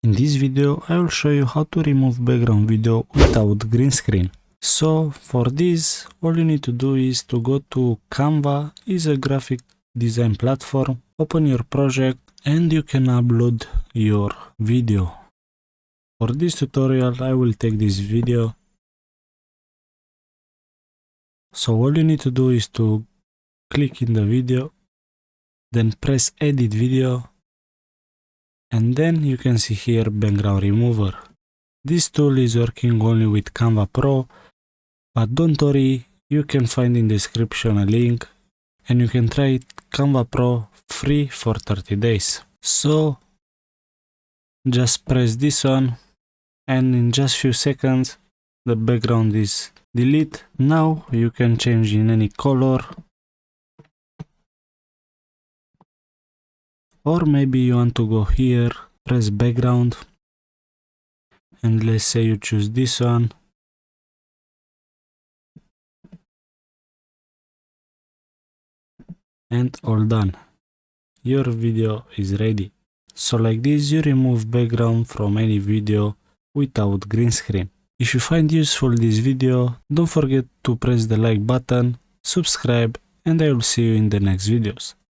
In this video I will show you how to remove background video without green screen. So for this all you need to do is to go to Canva, is a graphic design platform, open your project and you can upload your video. For this tutorial I will take this video. So all you need to do is to click in the video, then press edit video, and then you can see here background remover. This tool is working only with Canva Pro, but don't worry, you can find in the description a link and you can try Canva Pro free for 30 days. So just press this one and in just few seconds the background is deleted. Now you can change in any color, or maybe you want to go here, press background, and let's say you choose this one. And all done. Your video is ready. So like this you remove background from any video without green screen. If you find useful this video, don't forget to press the like button, subscribe, and I will see you in the next videos.